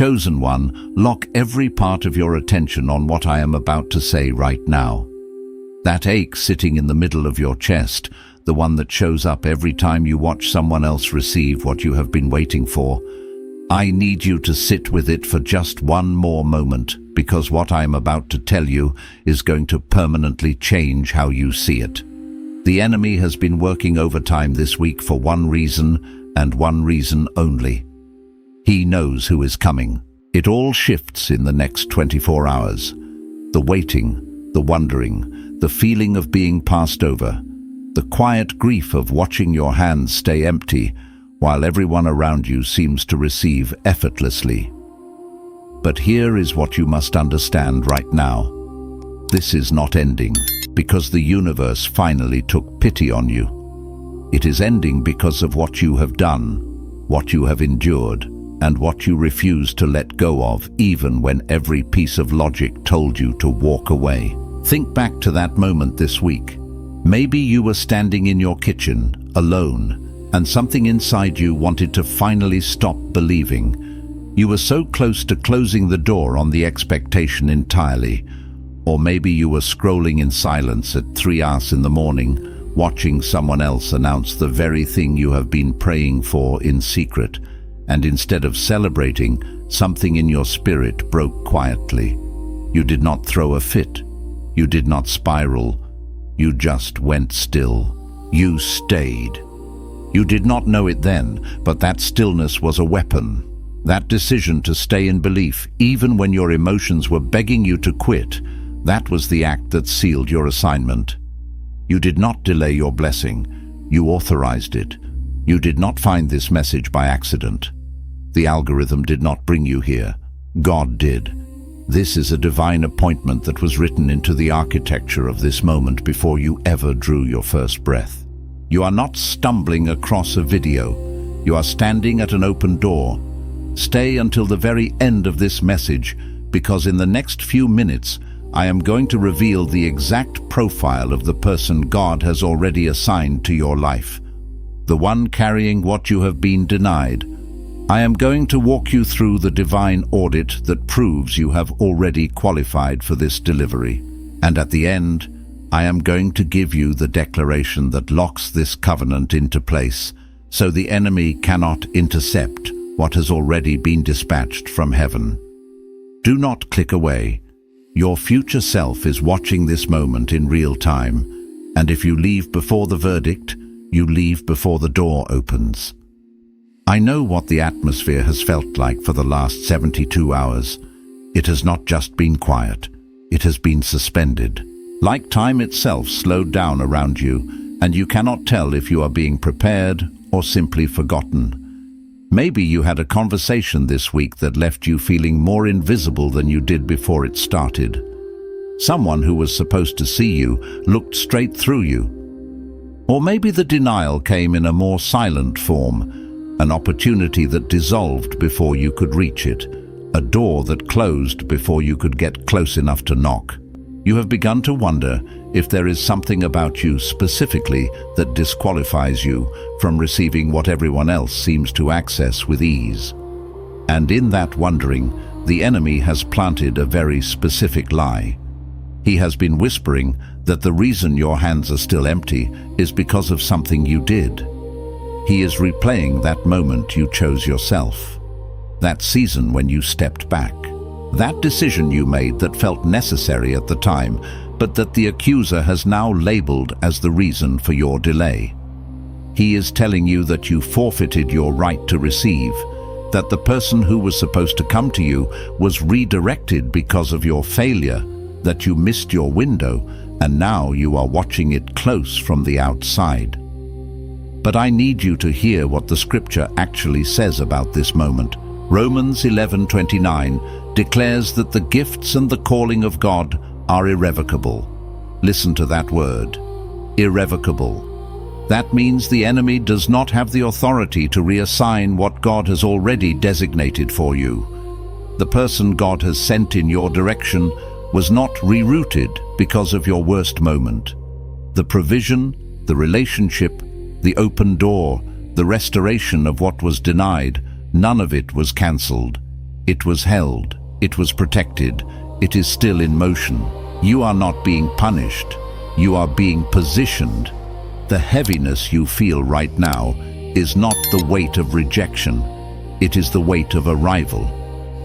Chosen one, lock every part of your attention on what I am about to say right now. That ache sitting in the middle of your chest, the one that shows up every time you watch someone else receive what you have been waiting for. I need you to sit with it for just one more moment, because what I am about to tell you is going to permanently change how you see it. The enemy has been working overtime this week for one reason, and one reason only. He knows who is coming. It all shifts in the next 24 hours. The waiting, the wondering, the feeling of being passed over, the quiet grief of watching your hands stay empty while everyone around you seems to receive effortlessly. But here is what you must understand right now. This is not ending because the universe finally took pity on you. It is ending because of what you have done, what you have endured, and what you refuse to let go of, even when every piece of logic told you to walk away. Think back to that moment this week. Maybe you were standing in your kitchen, alone, and something inside you wanted to finally stop believing. You were so close to closing the door on the expectation entirely. Or maybe you were scrolling in silence at 3 hours in the morning, watching someone else announce the very thing you have been praying for in secret, and instead of celebrating, something in your spirit broke quietly. You did not throw a fit. You did not spiral. You just went still. You stayed. You did not know it then, but that stillness was a weapon. That decision to stay in belief, even when your emotions were begging you to quit, that was the act that sealed your assignment. You did not delay your blessing. You authorized it. You did not find this message by accident. The algorithm did not bring you here. God did. This is a divine appointment that was written into the architecture of this moment before you ever drew your first breath. You are not stumbling across a video. You are standing at an open door. Stay until the very end of this message, because in the next few minutes, I am going to reveal the exact profile of the person God has already assigned to your life, the one carrying what you have been denied. I am going to walk you through the divine audit that proves you have already qualified for this delivery. And at the end, I am going to give you the declaration that locks this covenant into place, so the enemy cannot intercept what has already been dispatched from heaven. Do not click away. Your future self is watching this moment in real time, and if you leave before the verdict, you leave before the door opens. I know what the atmosphere has felt like for the last 72 hours. It has not just been quiet, it has been suspended. Like time itself slowed down around you, and you cannot tell if you are being prepared or simply forgotten. Maybe you had a conversation this week that left you feeling more invisible than you did before it started. Someone who was supposed to see you looked straight through you. Or maybe the denial came in a more silent form, an opportunity that dissolved before you could reach it, a door that closed before you could get close enough to knock. You have begun to wonder if there is something about you specifically that disqualifies you from receiving what everyone else seems to access with ease. And in that wondering, the enemy has planted a very specific lie. He has been whispering that the reason your hands are still empty is because of something you did. He is replaying that moment you chose yourself, that season when you stepped back, that decision you made that felt necessary at the time, but that the accuser has now labeled as the reason for your delay. He is telling you that you forfeited your right to receive, that the person who was supposed to come to you was redirected because of your failure, that you missed your window, and now you are watching it close from the outside. But I need you to hear what the scripture actually says about this moment. Romans 11:29 declares that the gifts and the calling of God are irrevocable. Listen to that word, irrevocable. That means the enemy does not have the authority to reassign what God has already designated for you. The person God has sent in your direction was not rerouted because of your worst moment. The provision, the relationship, the open door, the restoration of what was denied, none of it was cancelled. It was held, it was protected, it is still in motion. You are not being punished, you are being positioned. The heaviness you feel right now is not the weight of rejection, it is the weight of arrival.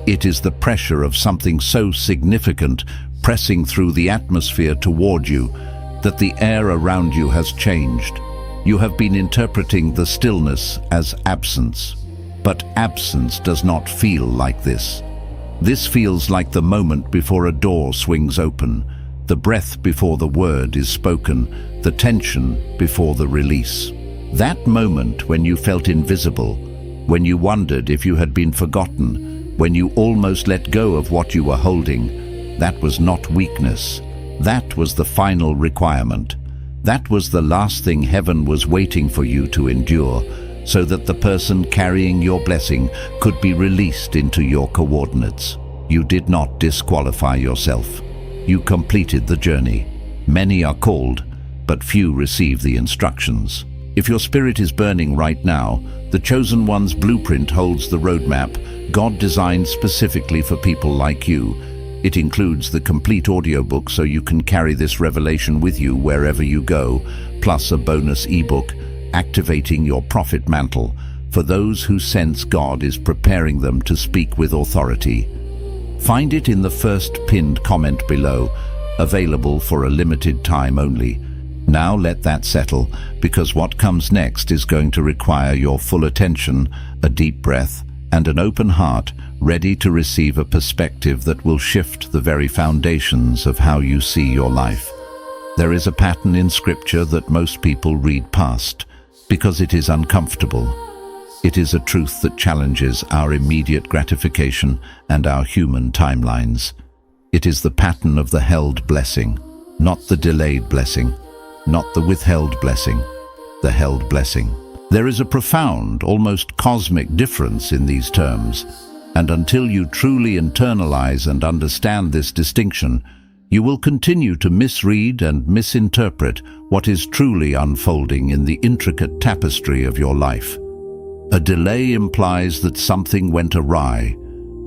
It is the pressure of something so significant pressing through the atmosphere toward you that the air around you has changed. You have been interpreting the stillness as absence, but absence does not feel like this. This feels like the moment before a door swings open, the breath before the word is spoken, the tension before the release. That moment when you felt invisible, when you wondered if you had been forgotten, when you almost let go of what you were holding, that was not weakness. That was the final requirement. That was the last thing heaven was waiting for you to endure, so that the person carrying your blessing could be released into your coordinates. You did not disqualify yourself. You completed the journey. Many are called, but few receive the instructions. If your spirit is burning right now, the Chosen One's blueprint holds the roadmap God designed specifically for people like you. It includes the complete audiobook so you can carry this revelation with you wherever you go, plus a bonus ebook, Activating Your Prophet Mantle, for those who sense God is preparing them to speak with authority. Find it in the first pinned comment below, available for a limited time only. Now let that settle, because what comes next is going to require your full attention, a deep breath, and an open heart, ready to receive a perspective that will shift the very foundations of how you see your life. There is a pattern in Scripture that most people read past, because it is uncomfortable. It is a truth that challenges our immediate gratification and our human timelines. It is the pattern of the held blessing, not the delayed blessing, not the withheld blessing, the held blessing. There is a profound, almost cosmic difference in these terms, and until you truly internalize and understand this distinction, you will continue to misread and misinterpret what is truly unfolding in the intricate tapestry of your life. A delay implies that something went awry,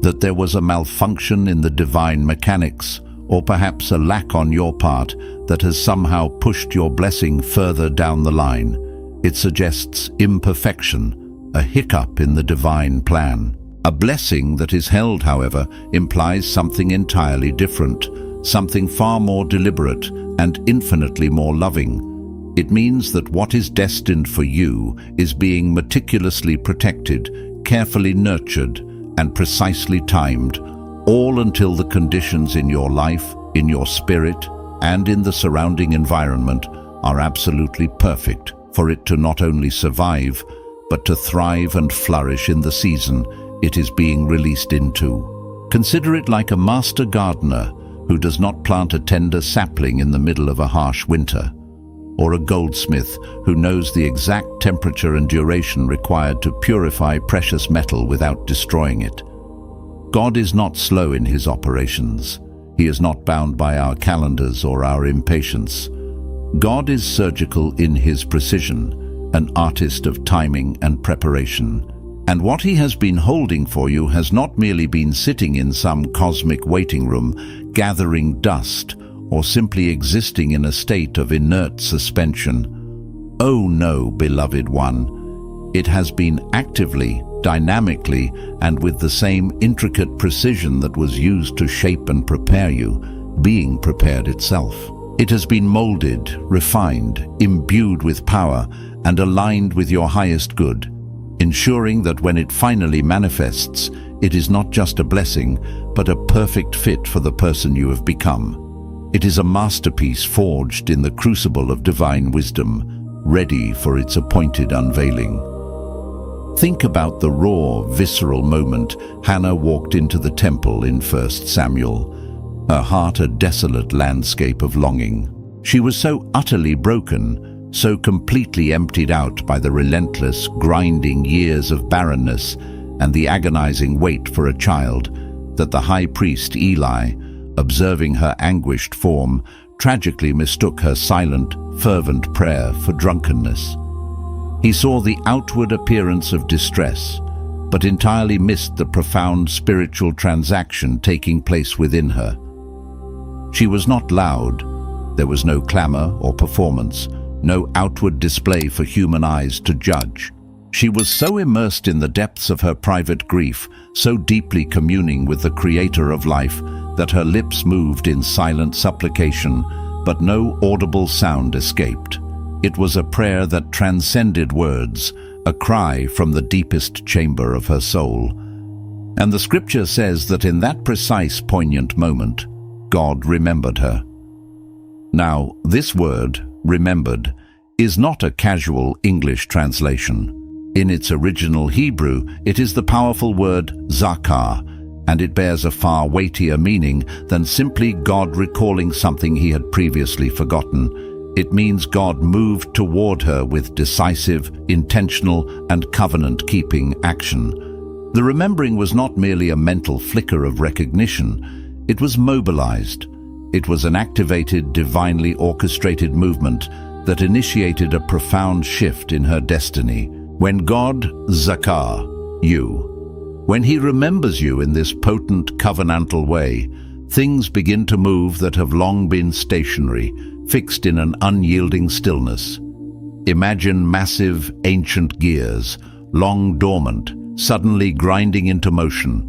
that there was a malfunction in the divine mechanics, or perhaps a lack on your part that has somehow pushed your blessing further down the line. It suggests imperfection, a hiccup in the divine plan. A blessing that is held, however, implies something entirely different, something far more deliberate and infinitely more loving. It means that what is destined for you is being meticulously protected, carefully nurtured, and precisely timed, all until the conditions in your life, in your spirit, and in the surrounding environment are absolutely perfect for it to not only survive, but to thrive and flourish in the season it is being released into. Consider it like a master gardener who does not plant a tender sapling in the middle of a harsh winter, or a goldsmith who knows the exact temperature and duration required to purify precious metal without destroying it. God is not slow in his operations. He is not bound by our calendars or our impatience. God is surgical in his precision, an artist of timing and preparation. And what he has been holding for you has not merely been sitting in some cosmic waiting room, gathering dust, or simply existing in a state of inert suspension. Oh no, beloved one, it has been actively, dynamically, and with the same intricate precision that was used to shape and prepare you, being prepared itself. It has been molded, refined, imbued with power, and aligned with your highest good, ensuring that when it finally manifests, it is not just a blessing, but a perfect fit for the person you have become. It is a masterpiece forged in the crucible of divine wisdom, ready for its appointed unveiling. Think about the raw, visceral moment Hannah walked into the temple in 1 Samuel, her heart a desolate landscape of longing. She was so utterly broken, so completely emptied out by the relentless, grinding years of barrenness and the agonizing wait for a child, that the high priest Eli, observing her anguished form, tragically mistook her silent, fervent prayer for drunkenness. He saw the outward appearance of distress, but entirely missed the profound spiritual transaction taking place within her. She was not loud. There was no clamor or performance, no outward display for human eyes to judge. She was so immersed in the depths of her private grief, so deeply communing with the Creator of life, that her lips moved in silent supplication, but no audible sound escaped. It was a prayer that transcended words, a cry from the deepest chamber of her soul. And the scripture says that in that precise, poignant moment, God remembered her. Now, this word, remembered, is not a casual English translation. In its original Hebrew, it is the powerful word zakar, and it bears a far weightier meaning than simply God recalling something he had previously forgotten. It means God moved toward her with decisive, intentional, and covenant-keeping action. The remembering was not merely a mental flicker of recognition. It was mobilized. It was an activated, divinely orchestrated movement that initiated a profound shift in her destiny. When God zakar you, when he remembers you in this potent covenantal way, things begin to move that have long been stationary, fixed in an unyielding stillness. Imagine massive, ancient gears, long dormant, suddenly grinding into motion.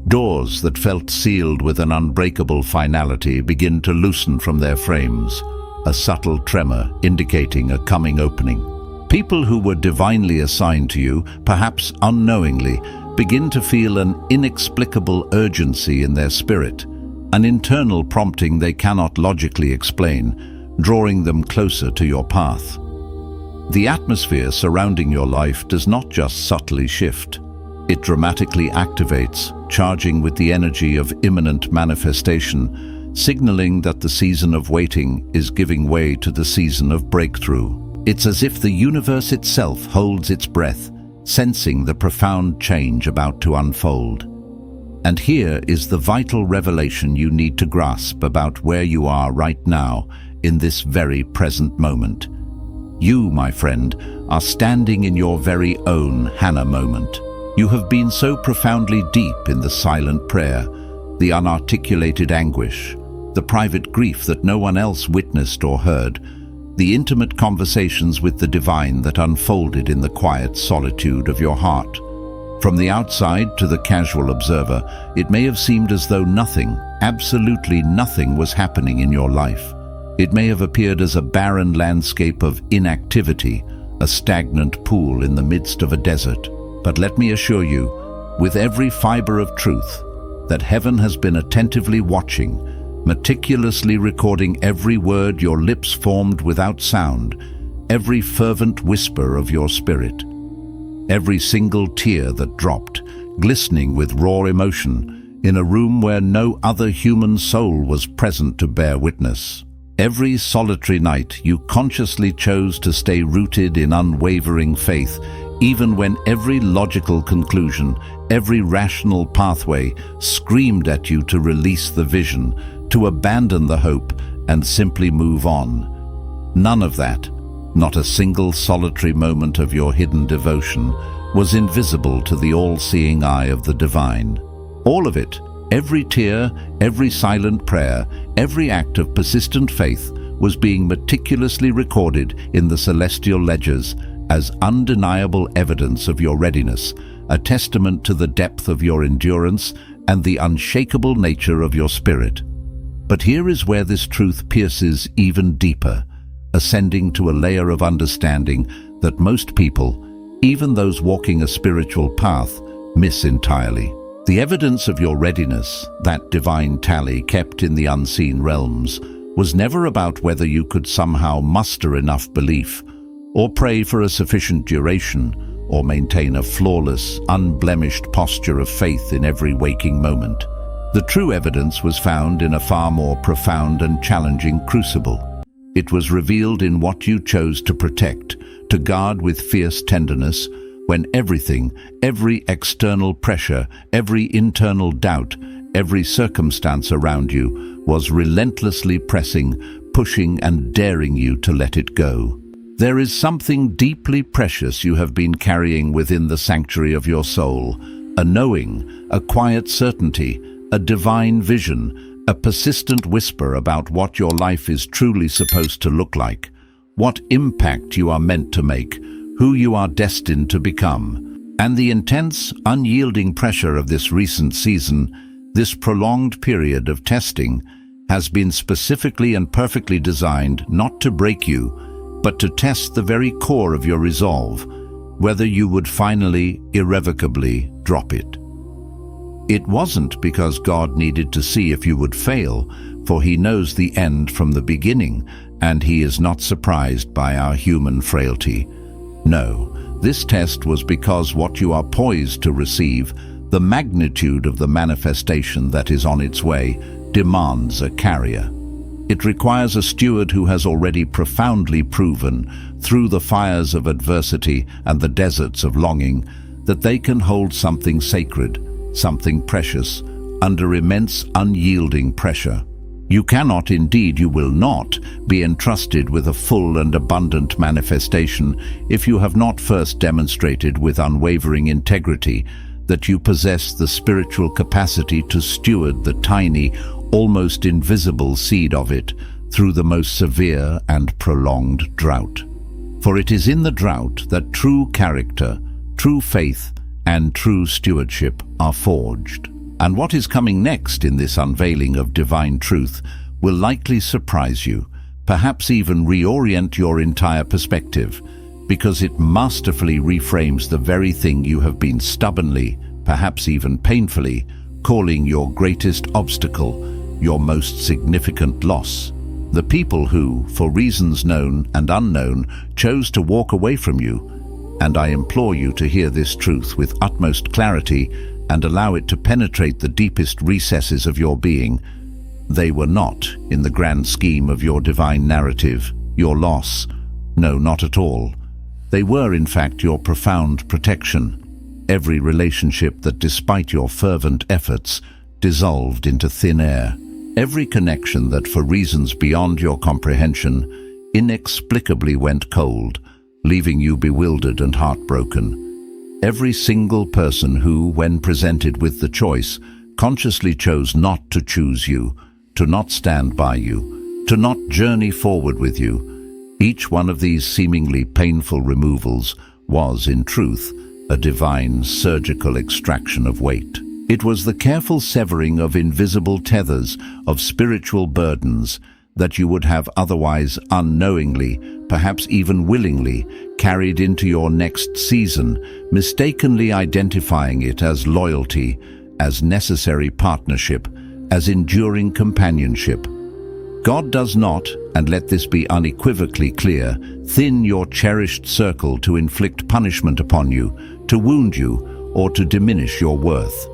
Doors that felt sealed with an unbreakable finality begin to loosen from their frames, a subtle tremor indicating a coming opening. People who were divinely assigned to you, perhaps unknowingly, begin to feel an inexplicable urgency in their spirit, an internal prompting they cannot logically explain, drawing them closer to your path. The atmosphere surrounding your life does not just subtly shift. It dramatically activates, charging with the energy of imminent manifestation, signaling that the season of waiting is giving way to the season of breakthrough. It's as if the universe itself holds its breath, sensing the profound change about to unfold. And here is the vital revelation you need to grasp about where you are right now, in this very present moment. You, my friend, are standing in your very own Hannah moment. You have been so profoundly deep in the silent prayer, the unarticulated anguish, the private grief that no one else witnessed or heard, the intimate conversations with the divine that unfolded in the quiet solitude of your heart. From the outside to the casual observer, it may have seemed as though nothing, absolutely nothing, was happening in your life. It may have appeared as a barren landscape of inactivity, a stagnant pool in the midst of a desert. But let me assure you, with every fiber of truth, that heaven has been attentively watching, meticulously recording every word your lips formed without sound, every fervent whisper of your spirit, every single tear that dropped, glistening with raw emotion, in a room where no other human soul was present to bear witness. Every solitary night you consciously chose to stay rooted in unwavering faith, even when every logical conclusion, every rational pathway screamed at you to release the vision, to abandon the hope and simply move on. None of that, not a single solitary moment of your hidden devotion, was invisible to the all-seeing eye of the divine. All of it, every tear, every silent prayer, every act of persistent faith, was being meticulously recorded in the celestial ledgers as undeniable evidence of your readiness, a testament to the depth of your endurance and the unshakable nature of your spirit. But here is where this truth pierces even deeper, ascending to a layer of understanding that most people, even those walking a spiritual path, miss entirely. The evidence of your readiness, that divine tally kept in the unseen realms, was never about whether you could somehow muster enough belief, or pray for a sufficient duration, or maintain a flawless, unblemished posture of faith in every waking moment. The true evidence was found in a far more profound and challenging crucible. It was revealed in what you chose to protect, to guard with fierce tenderness, when everything, every external pressure, every internal doubt, every circumstance around you was relentlessly pressing, pushing and daring you to let it go. There is something deeply precious you have been carrying within the sanctuary of your soul, a knowing, a quiet certainty, a divine vision, a persistent whisper about what your life is truly supposed to look like, what impact you are meant to make, who you are destined to become. And the intense, unyielding pressure of this recent season, this prolonged period of testing, has been specifically and perfectly designed not to break you, but to test the very core of your resolve, whether you would finally, irrevocably drop it. It wasn't because God needed to see if you would fail, for He knows the end from the beginning, and He is not surprised by our human frailty. No, this test was because what you are poised to receive, the magnitude of the manifestation that is on its way, demands a carrier. It requires a steward who has already profoundly proven, through the fires of adversity and the deserts of longing, that they can hold something sacred, something precious, under immense unyielding pressure. You cannot, indeed you will not, be entrusted with a full and abundant manifestation if you have not first demonstrated with unwavering integrity that you possess the spiritual capacity to steward the tiny, almost invisible seed of it through the most severe and prolonged drought. For it is in the drought that true character, true faith, and true stewardship are forged. And what is coming next in this unveiling of divine truth will likely surprise you, perhaps even reorient your entire perspective, because it masterfully reframes the very thing you have been stubbornly, perhaps even painfully, calling your greatest obstacle, your most significant loss. The people who, for reasons known and unknown, chose to walk away from you, and I implore you to hear this truth with utmost clarity and allow it to penetrate the deepest recesses of your being. They were not, in the grand scheme of your divine narrative, your loss. No, not at all. They were, in fact, your profound protection. Every relationship that, despite your fervent efforts, dissolved into thin air. Every connection that, for reasons beyond your comprehension, inexplicably went cold, leaving you bewildered and heartbroken. Every single person who, when presented with the choice, consciously chose not to choose you, to not stand by you, to not journey forward with you. Each one of these seemingly painful removals was, in truth, a divine surgical extraction of weight. It was the careful severing of invisible tethers, of spiritual burdens, that you would have otherwise unknowingly, perhaps even willingly, carried into your next season, mistakenly identifying it as loyalty, as necessary partnership, as enduring companionship. God does not, and let this be unequivocally clear, thin your cherished circle to inflict punishment upon you, to wound you, or to diminish your worth.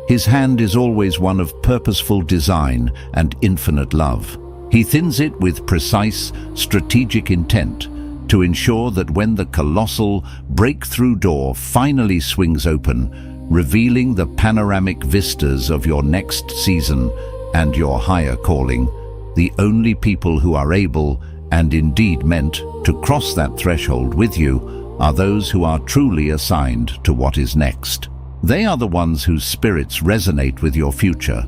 His hand is always one of purposeful design and infinite love. He thins it with precise, strategic intent to ensure that when the colossal breakthrough door finally swings open, revealing the panoramic vistas of your next season and your higher calling, the only people who are able, and indeed meant, to cross that threshold with you are those who are truly assigned to what is next. They are the ones whose spirits resonate with your future,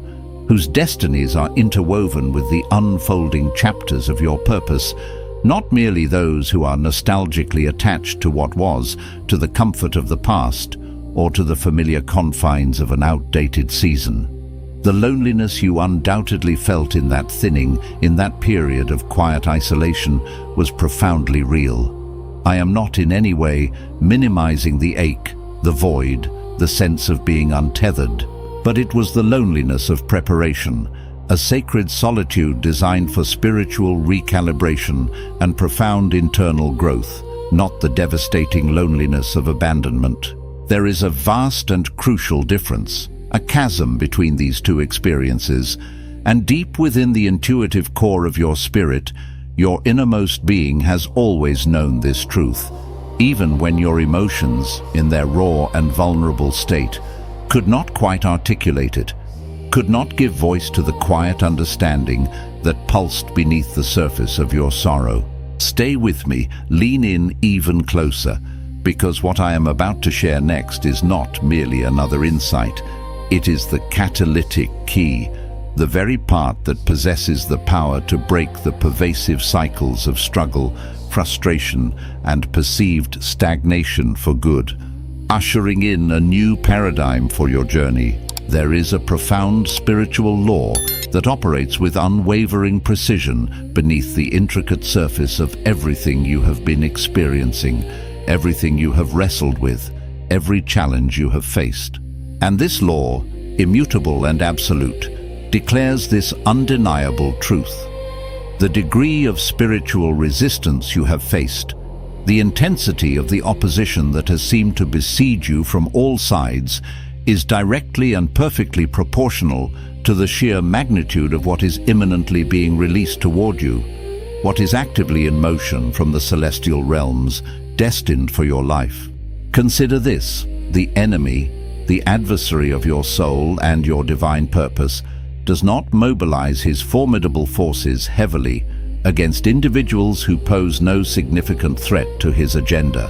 whose destinies are interwoven with the unfolding chapters of your purpose, not merely those who are nostalgically attached to what was, to the comfort of the past, or to the familiar confines of an outdated season. The loneliness you undoubtedly felt in that thinning, in that period of quiet isolation, was profoundly real. I am not in any way minimizing the ache, the void, the sense of being untethered, but it was the loneliness of preparation, a sacred solitude designed for spiritual recalibration and profound internal growth, not the devastating loneliness of abandonment. There is a vast and crucial difference, a chasm between these two experiences, and deep within the intuitive core of your spirit, your innermost being has always known this truth, even when your emotions, in their raw and vulnerable state, could not quite articulate it, could not give voice to the quiet understanding that pulsed beneath the surface of your sorrow. Stay with me, lean in even closer, because what I am about to share next is not merely another insight. It is the catalytic key, the very part that possesses the power to break the pervasive cycles of struggle, frustration, and perceived stagnation for good, ushering in a new paradigm for your journey. There is a profound spiritual law that operates with unwavering precision beneath the intricate surface of everything you have been experiencing, everything you have wrestled with, every challenge you have faced. And this law, immutable and absolute, declares this undeniable truth. The degree of spiritual resistance you have faced, the intensity of the opposition that has seemed to besiege you from all sides, is directly and perfectly proportional to the sheer magnitude of what is imminently being released toward you, what is actively in motion from the celestial realms destined for your life. Consider this: the enemy, the adversary of your soul and your divine purpose, does not mobilize his formidable forces heavily against individuals who pose no significant threat to his agenda,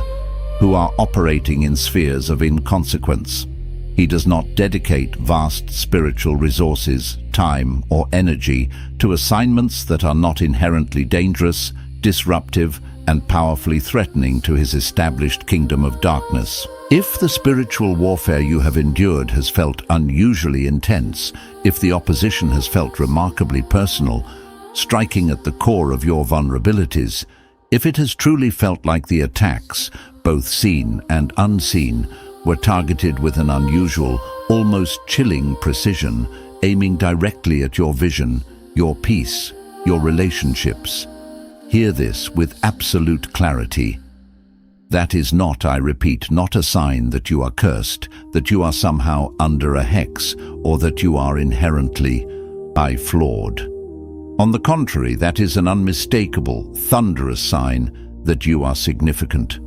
who are operating in spheres of inconsequence. He does not dedicate vast spiritual resources, time, or energy to assignments that are not inherently dangerous, disruptive, and powerfully threatening to his established kingdom of darkness. If the spiritual warfare you have endured has felt unusually intense, if the opposition has felt remarkably personal, striking at the core of your vulnerabilities, if it has truly felt like the attacks, both seen and unseen, were targeted with an unusual, almost chilling precision, aiming directly at your vision, your peace, your relationships. Hear this with absolute clarity. That is not, I repeat, not a sign that you are cursed, that you are somehow under a hex, or that you are inherently flawed. On the contrary, that is an unmistakable, thunderous sign that you are significant.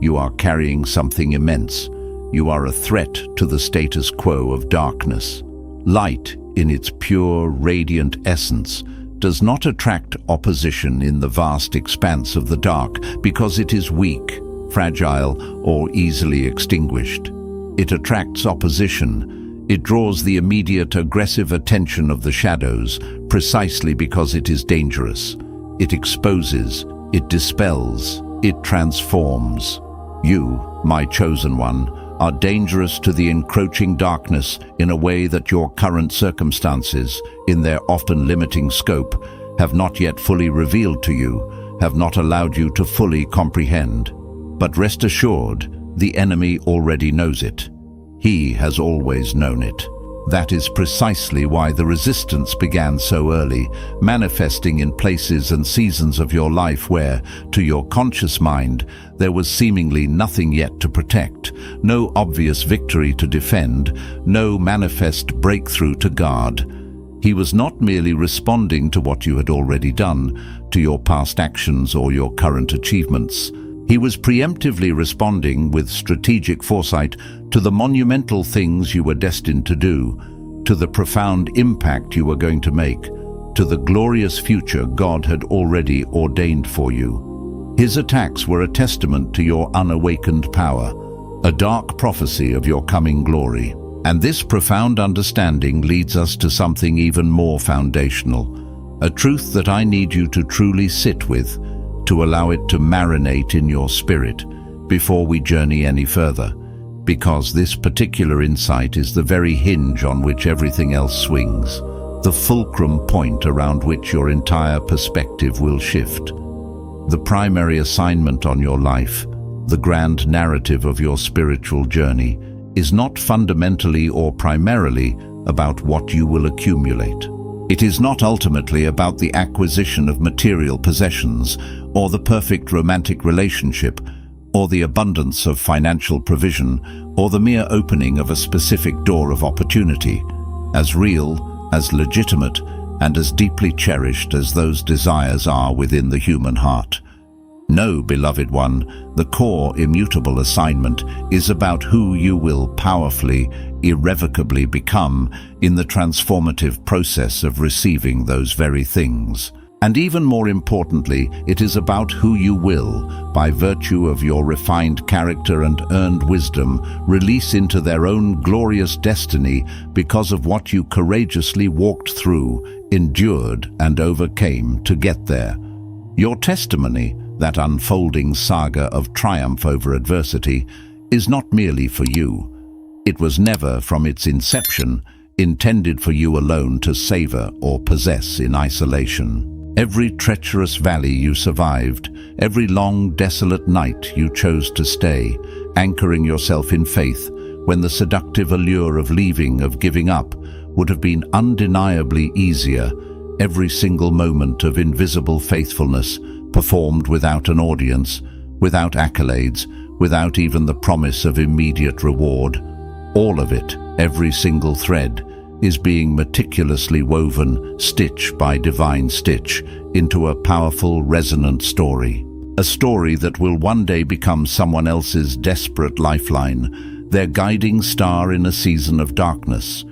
You are carrying something immense. You are a threat to the status quo of darkness. Light, in its pure, radiant essence, does not attract opposition in the vast expanse of the dark because it is weak, fragile, or easily extinguished. It attracts opposition. It draws the immediate aggressive attention of the shadows precisely because it is dangerous. It exposes, it dispels, it transforms. You, my chosen one, are dangerous to the encroaching darkness in a way that your current circumstances, in their often limiting scope, have not yet fully revealed to you, have not allowed you to fully comprehend. But rest assured, the enemy already knows it. He has always known it. That is precisely why the resistance began so early, manifesting in places and seasons of your life where, to your conscious mind, there was seemingly nothing yet to protect, no obvious victory to defend, no manifest breakthrough to guard. He was not merely responding to what you had already done, to your past actions or your current achievements. He was preemptively responding with strategic foresight to the monumental things you were destined to do, to the profound impact you were going to make, to the glorious future God had already ordained for you. His attacks were a testament to your unawakened power, a dark prophecy of your coming glory. And this profound understanding leads us to something even more foundational, a truth that I need you to truly sit with, to allow it to marinate in your spirit before we journey any further, because this particular insight is the very hinge on which everything else swings, the fulcrum point around which your entire perspective will shift. The primary assignment on your life, the grand narrative of your spiritual journey, is not fundamentally or primarily about what you will accumulate. It is not ultimately about the acquisition of material possessions, or the perfect romantic relationship, or the abundance of financial provision, or the mere opening of a specific door of opportunity, as real, as legitimate, and as deeply cherished as those desires are within the human heart. No, beloved one, the core immutable assignment is about who you will powerfully, irrevocably become in the transformative process of receiving those very things. And even more importantly, it is about who you will, by virtue of your refined character and earned wisdom, release into their own glorious destiny because of what you courageously walked through, endured, and overcame to get there. Your testimony, that unfolding saga of triumph over adversity, is not merely for you. It was never, from its inception, intended for you alone to savor or possess in isolation. Every treacherous valley you survived, every long, desolate night you chose to stay, anchoring yourself in faith when the seductive allure of leaving, of giving up, would have been undeniably easier, every single moment of invisible faithfulness, performed without an audience, without accolades, without even the promise of immediate reward. All of it, every single thread, is being meticulously woven, stitch by divine stitch, into a powerful, resonant story. A story that will one day become someone else's desperate lifeline, their guiding star in a season of darkness.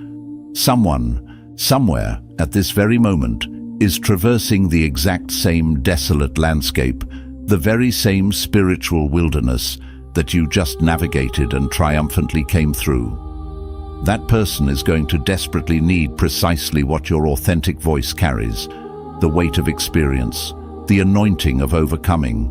Someone, somewhere, at this very moment, is traversing the exact same desolate landscape, the very same spiritual wilderness that you just navigated and triumphantly came through. That person is going to desperately need precisely what your authentic voice carries: the weight of experience, the anointing of overcoming,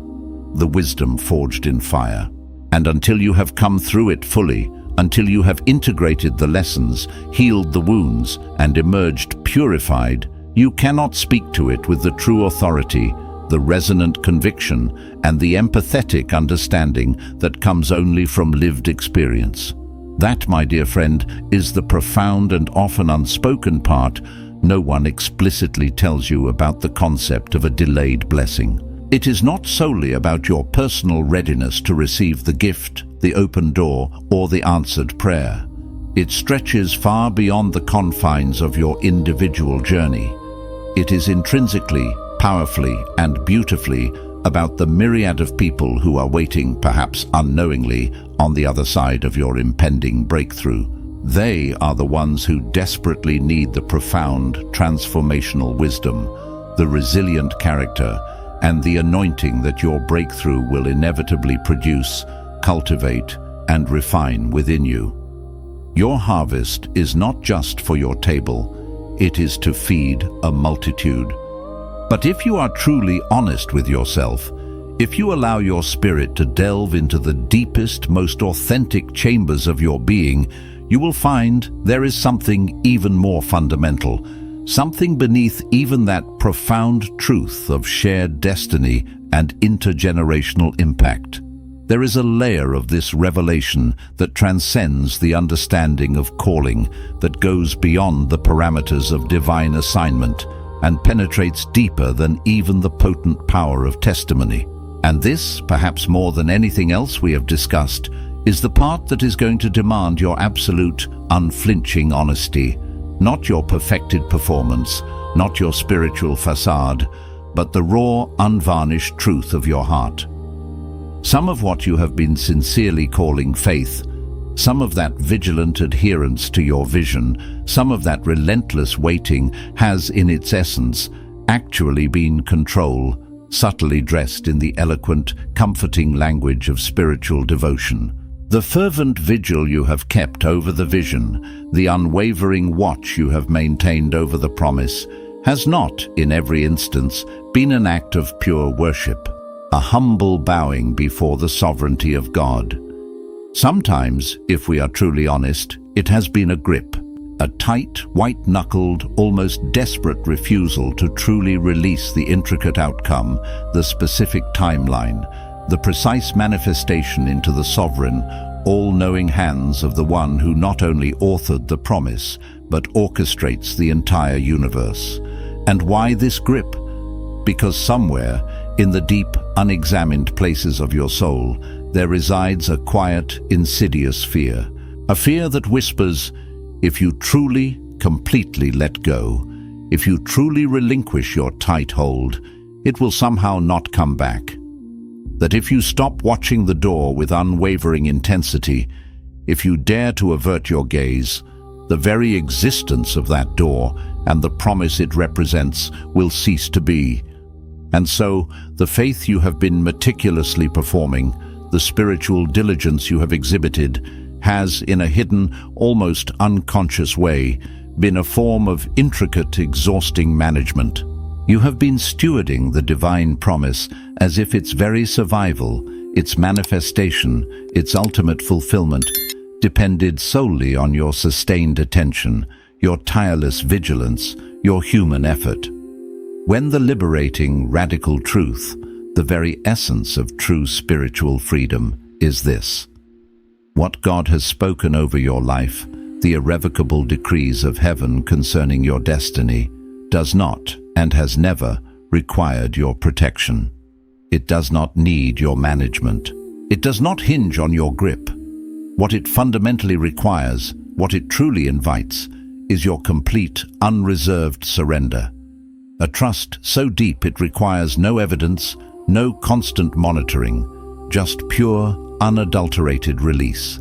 the wisdom forged in fire. And until you have come through it fully, until you have integrated the lessons, healed the wounds, and emerged purified, you cannot speak to it with the true authority, the resonant conviction, and the empathetic understanding that comes only from lived experience. That, my dear friend, is the profound and often unspoken part no one explicitly tells you about the concept of a delayed blessing. It is not solely about your personal readiness to receive the gift, the open door, or the answered prayer. It stretches far beyond the confines of your individual journey. It is intrinsically, powerfully, and beautifully about the myriad of people who are waiting, perhaps unknowingly, on the other side of your impending breakthrough. They are the ones who desperately need the profound, transformational wisdom, the resilient character, and the anointing that your breakthrough will inevitably produce, cultivate, and refine within you. Your harvest is not just for your table, it is to feed a multitude. But if you are truly honest with yourself, if you allow your spirit to delve into the deepest, most authentic chambers of your being, you will find there is something even more fundamental, something beneath even that profound truth of shared destiny and intergenerational impact. There is a layer of this revelation that transcends the understanding of calling, that goes beyond the parameters of divine assignment, and penetrates deeper than even the potent power of testimony. And this, perhaps more than anything else we have discussed, is the part that is going to demand your absolute, unflinching honesty. Not your perfected performance, not your spiritual facade, but the raw, unvarnished truth of your heart. Some of what you have been sincerely calling faith, some of that vigilant adherence to your vision, some of that relentless waiting has, in its essence, actually been control, subtly dressed in the eloquent, comforting language of spiritual devotion. The fervent vigil you have kept over the vision, the unwavering watch you have maintained over the promise, has not, in every instance, been an act of pure worship, a humble bowing before the sovereignty of God. Sometimes, if we are truly honest, it has been a grip, a tight, white-knuckled, almost desperate refusal to truly release the intricate outcome, the specific timeline, the precise manifestation into the sovereign, all-knowing hands of the one who not only authored the promise, but orchestrates the entire universe. And why this grip? Because somewhere, in the deep, unexamined places of your soul, there resides a quiet, insidious fear. A fear that whispers, if you truly, completely let go, if you truly relinquish your tight hold, it will somehow not come back. That if you stop watching the door with unwavering intensity, if you dare to avert your gaze, the very existence of that door and the promise it represents will cease to be, And so, the faith you have been meticulously performing, the spiritual diligence you have exhibited, has, in a hidden, almost unconscious way, been a form of intricate, exhausting management. You have been stewarding the divine promise as if its very survival, its manifestation, its ultimate fulfillment, depended solely on your sustained attention, your tireless vigilance, your human effort. When the liberating, radical truth, the very essence of true spiritual freedom, is this: what God has spoken over your life, the irrevocable decrees of heaven concerning your destiny, does not, and has never, required your protection. It does not need your management. It does not hinge on your grip. What it fundamentally requires, what it truly invites, is your complete, unreserved surrender. A trust so deep it requires no evidence, no constant monitoring, just pure, unadulterated release.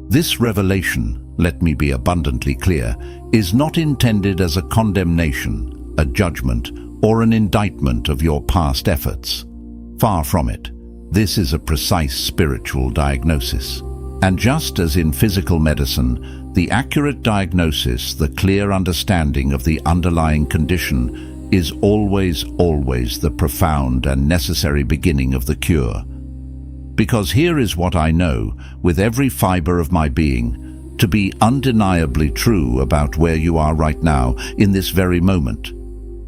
This revelation, let me be abundantly clear, is not intended as a condemnation, a judgment, or an indictment of your past efforts. Far from it. This is a precise spiritual diagnosis. And just as in physical medicine, the accurate diagnosis, the clear understanding of the underlying condition, is always the profound and necessary beginning of the cure. Because here is what I know, with every fiber of my being, to be undeniably true about where you are right now, in this very moment.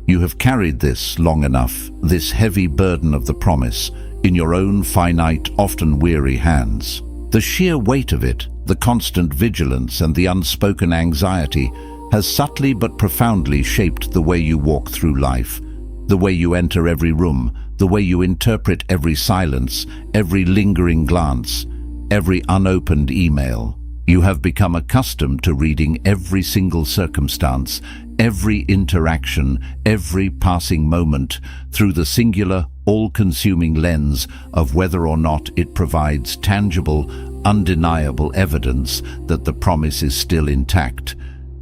You have carried this long enough, this heavy burden of the promise, in your own finite, often weary hands. The sheer weight of it, the constant vigilance and the unspoken anxiety, has subtly but profoundly shaped the way you walk through life, the way you enter every room, the way you interpret every silence, every lingering glance, every unopened email. You have become accustomed to reading every single circumstance, every interaction, every passing moment, through the singular, all-consuming lens of whether or not it provides tangible, undeniable evidence that the promise is still intact,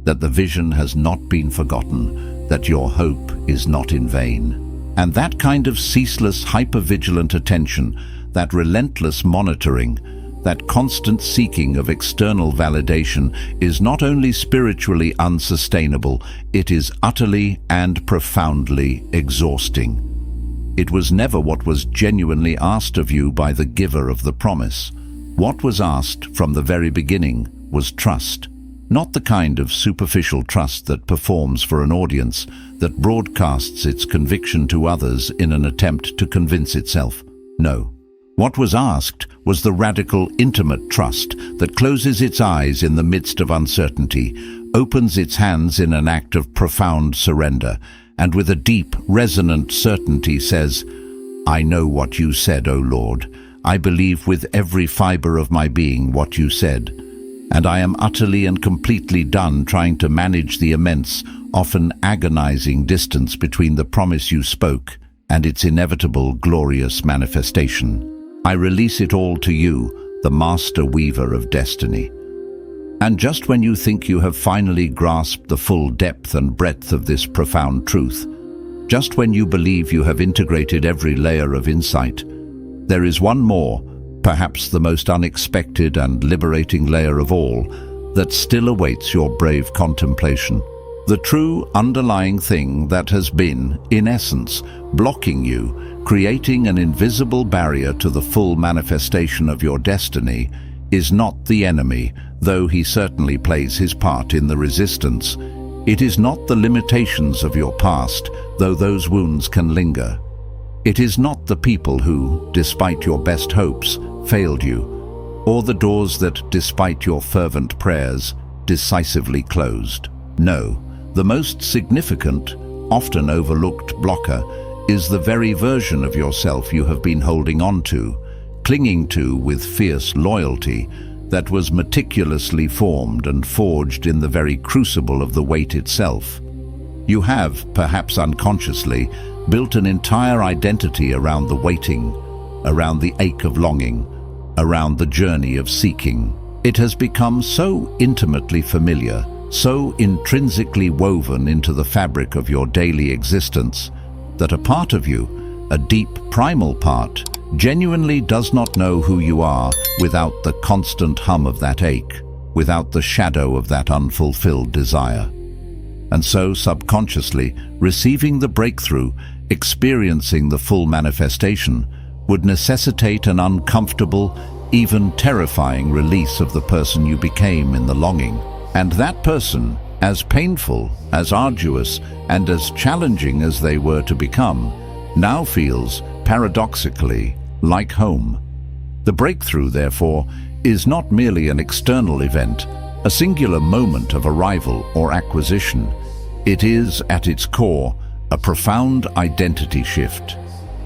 that the vision has not been forgotten, that your hope is not in vain. And that kind of ceaseless, hyper-vigilant attention, that relentless monitoring, that constant seeking of external validation is not only spiritually unsustainable, it is utterly and profoundly exhausting. It was never what was genuinely asked of you by the giver of the promise. What was asked from the very beginning was trust. Not the kind of superficial trust that performs for an audience, that broadcasts its conviction to others in an attempt to convince itself. No. What was asked was the radical, intimate trust that closes its eyes in the midst of uncertainty, opens its hands in an act of profound surrender, and with a deep, resonant certainty says, "I know what you said, O Lord. I believe with every fiber of my being what you said. And I am utterly and completely done trying to manage the immense, often agonizing distance between the promise you spoke and its inevitable, glorious manifestation. I release it all to you, the master weaver of destiny." And just when you think you have finally grasped the full depth and breadth of this profound truth, just when you believe you have integrated every layer of insight, there is one more, perhaps the most unexpected and liberating layer of all, that still awaits your brave contemplation. The true underlying thing that has been, in essence, blocking you, creating an invisible barrier to the full manifestation of your destiny, is not the enemy, though he certainly plays his part in the resistance. It is not the limitations of your past, though those wounds can linger. It is not the people who, despite your best hopes, failed you, or the doors that, despite your fervent prayers, decisively closed. No, the most significant, often overlooked blocker is the very version of yourself you have been holding on to, clinging to with fierce loyalty, that was meticulously formed and forged in the very crucible of the weight itself. You have, perhaps unconsciously, built an entire identity around the waiting, around the ache of longing, around the journey of seeking. It has become so intimately familiar, so intrinsically woven into the fabric of your daily existence, that a part of you, a deep, primal part, genuinely does not know who you are without the constant hum of that ache, without the shadow of that unfulfilled desire. And so, subconsciously, receiving the breakthrough, experiencing the full manifestation, would necessitate an uncomfortable, even terrifying release of the person you became in the longing. And that person, as painful, as arduous, and as challenging as they were to become, now feels, paradoxically, like home. The breakthrough, therefore, is not merely an external event, a singular moment of arrival or acquisition. It is, at its core, a profound identity shift.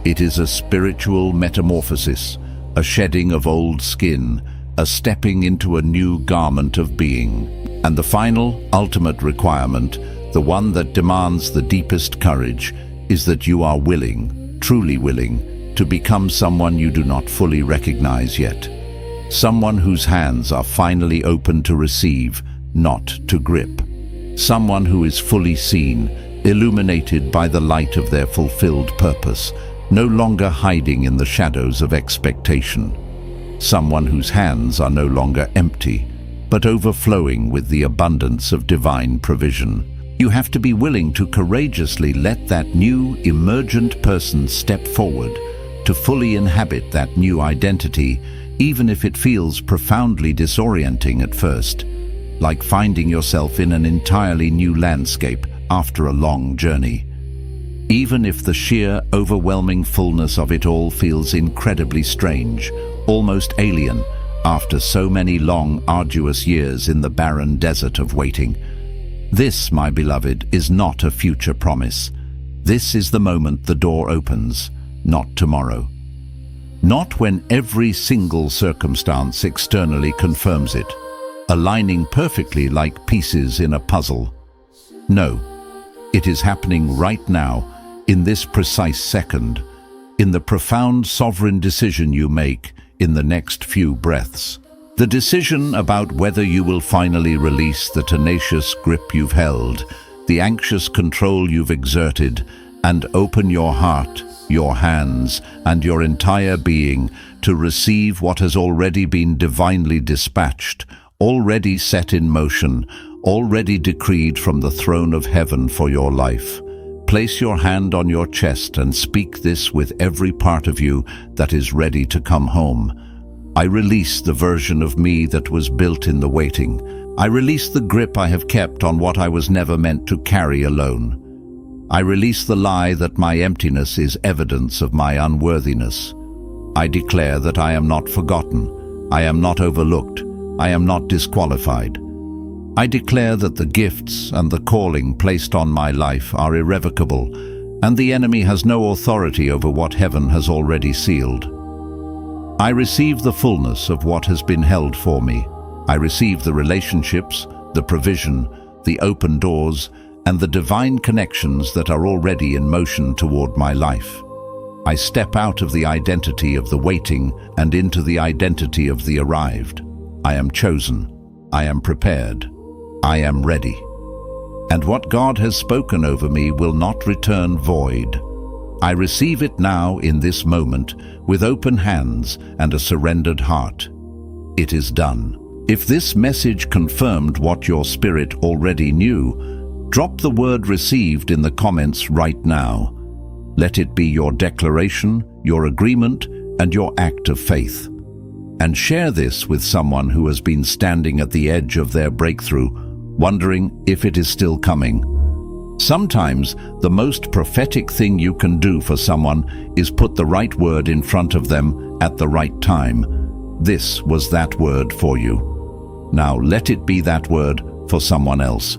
It is a spiritual metamorphosis, a shedding of old skin, a stepping into a new garment of being. And the final, ultimate requirement, the one that demands the deepest courage, is that you are willing, truly willing, to become someone you do not fully recognize yet. Someone whose hands are finally open to receive, not to grip. Someone who is fully seen, illuminated by the light of their fulfilled purpose, no longer hiding in the shadows of expectation. Someone whose hands are no longer empty, but overflowing with the abundance of divine provision. You have to be willing to courageously let that new, emergent person step forward, to fully inhabit that new identity, even if it feels profoundly disorienting at first, like finding yourself in an entirely new landscape after a long journey. Even if the sheer, overwhelming fullness of it all feels incredibly strange, almost alien, after so many long, arduous years in the barren desert of waiting. This, my beloved, is not a future promise. This is the moment the door opens, not tomorrow. Not when every single circumstance externally confirms it, aligning perfectly like pieces in a puzzle. No, it is happening right now, in this precise second, in the profound sovereign decision you make in the next few breaths. The decision about whether you will finally release the tenacious grip you've held, the anxious control you've exerted, and open your heart, your hands, and your entire being to receive what has already been divinely dispatched, already set in motion, already decreed from the throne of heaven for your life. Place your hand on your chest and speak this with every part of you that is ready to come home. I release the version of me that was built in the waiting. I release the grip I have kept on what I was never meant to carry alone. I release the lie that my emptiness is evidence of my unworthiness. I declare that I am not forgotten. I am not overlooked. I am not disqualified. I declare that the gifts and the calling placed on my life are irrevocable, and the enemy has no authority over what heaven has already sealed. I receive the fullness of what has been held for me. I receive the relationships, the provision, the open doors, and the divine connections that are already in motion toward my life. I step out of the identity of the waiting and into the identity of the arrived. I am chosen. I am prepared. I am ready. And what God has spoken over me will not return void. I receive it now in this moment with open hands and a surrendered heart. It is done. If this message confirmed what your spirit already knew, drop the word received in the comments right now. Let it be your declaration, your agreement, and your act of faith. And share this with someone who has been standing at the edge of their breakthrough, wondering if it is still coming. Sometimes the most prophetic thing you can do for someone is put the right word in front of them at the right time. This was that word for you. Now let it be that word for someone else.